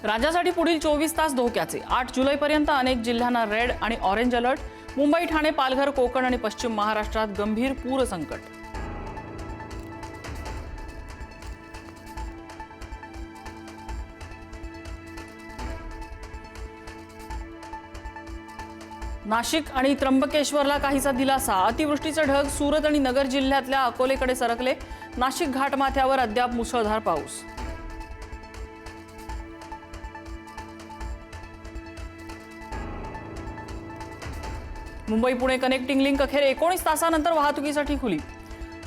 राज्यासाठी पुढील 24 तास धोक्याचे। 8 जुलैपर्यंत अनेक जिल्ह्यांना रेड आणि ऑरेंज अलर्ट। मुंबई, ठाणे, पालघर, कोकण आणि पश्चिम महाराष्ट्रात गंभीर पूर संकट। नाशिक आणि त्र्यंबकेश्वरला काहीसा दिलासा। अतिवृष्टीचे ढग सुरत आणि नगर जिल्ह्यातल्या अकोलेकडे सरकले। नाशिक घाटमाथ्यावर अद्याप मुसळधार पाऊस। मुंबई पुणे कनेक्टिंग लिंक अखेर 19 तासानंतर वाहतुकीसाठी खुली।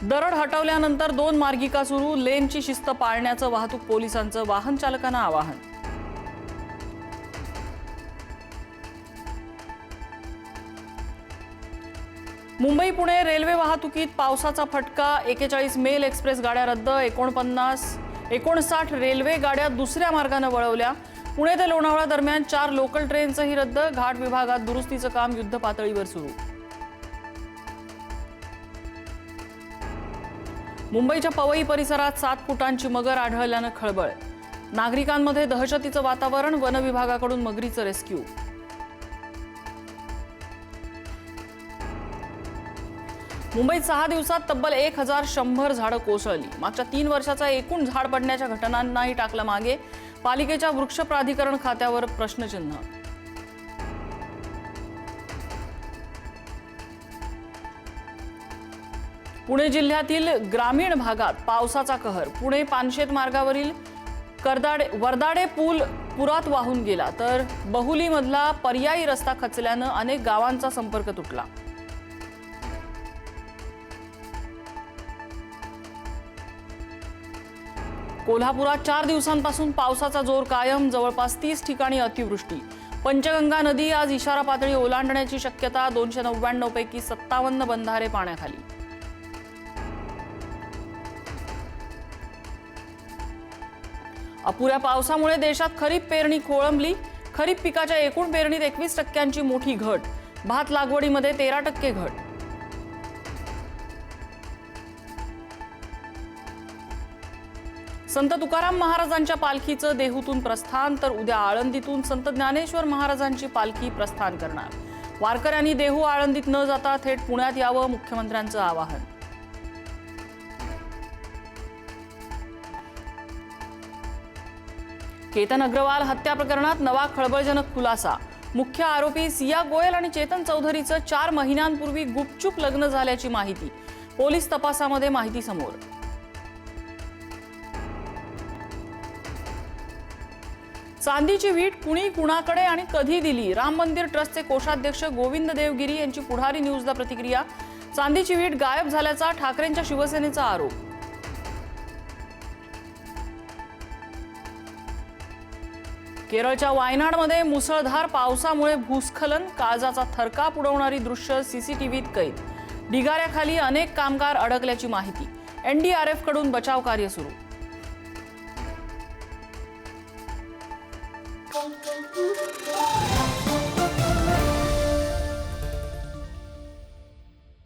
दरड हटवल्यानंतर 2 मार्गिका सुरू। लेनची शिस्त पाळण्याचं वाहतूक पोलिसांचं वाहन चालकांना आवाहन। मुंबई पुणे रेल्वे वाहतुकीत पावसाचा फटका। 41 मेल एक्सप्रेस गाड्या रद्द। 59 रेल्वे गाड्या दुसऱ्या मार्गाने वळवल्या। पुणे ते लोणावळा दरम्यान 4 लोकल ट्रेनचंही रद्द। घाट विभागात दुरुस्तीचं काम युद्ध पातळीवर सुरू। मुंबईच्या पवई परिसरात 7 फुटांची मगर आढळल्यानं खळबळ। नागरिकांमध्ये दहशतीचं वातावरण। वन विभागाकडून मगरीचं रेस्क्यू। मुंबईत 6 दिवसात तब्बल 1100 झाडं कोसळली। मागच्या 3 वर्षाचा एकूण झाड पडण्याच्या घटनांनाही टाकलं मागे। पालिकेच्या वृक्ष प्राधिकरण खात्यावर प्रश्नचिन्ह। पुणे जिल्ह्यातील ग्रामीण भागात पावसाचा कहर। पुणे पानशेत मार्गावरील वरदाडे पूल पुरात वाहून गेला, तर बहुलीमधला पर्यायी रस्ता खचल्यानं अनेक गावांचा संपर्क तुटला। कोल्हापुरात 4 दिवसांपासून पावसाचा जोर कायम। जवळपास 30 ठिकाणी अतिवृष्टी। पंचगंगा नदी आज इशारा पातळी ओलांडण्याची शक्यता। 299 पैकी 57 बंधारे पाण्याखाली। अपुऱ्या पावसामुळे देशात खरीप पेरणी खोळंबली। खरीप पिकाच्या एकूण पेरणीत 21% मोठी घट। भात लागवडीमध्ये 13% घट। संत तुकाराम महाराजांच्या पालखीचं देहूतून प्रस्थान, तर उद्या आळंदीतून संत ज्ञानेश्वर महाराजांची पालखी प्रस्थान करणार। वारकऱ्यांनी देहू आळंदीत न जाता थेट पुण्यात यावं, मुख्यमंत्र्यांचं आवाहन। केतन अग्रवाल हत्या प्रकरणात नवा खळबळजनक खुलासा। मुख्य आरोपी सिया गोयल आणि चेतन चौधरीचं 4 महिन्यांपूर्वी गुपचूप लग्न झाल्याची माहिती। पोलीस तपासामध्ये माहिती समोर। चांदीची वीट कुणी कुणाकडे आणि कधी दिली? राम मंदिर ट्रस्टचे कोषाध्यक्ष गोविंद देवगिरी यांची पुढारी न्यूजला प्रतिक्रिया। चांदीची वीट गायब झाल्याचा ठाकरेंच्या शिवसेनेचा आरोप। केरळच्या वायनाडमध्ये मुसळधार पावसामुळे भूस्खलन। काळजाचा थरकाप उडवणारी दृश्य सीसीटीव्हीत कैद। ढिगाऱ्याखाली अनेक कामगार अडकल्याची माहिती। एनडीआरएफ कडून बचाव कार्य सुरू। Thank you.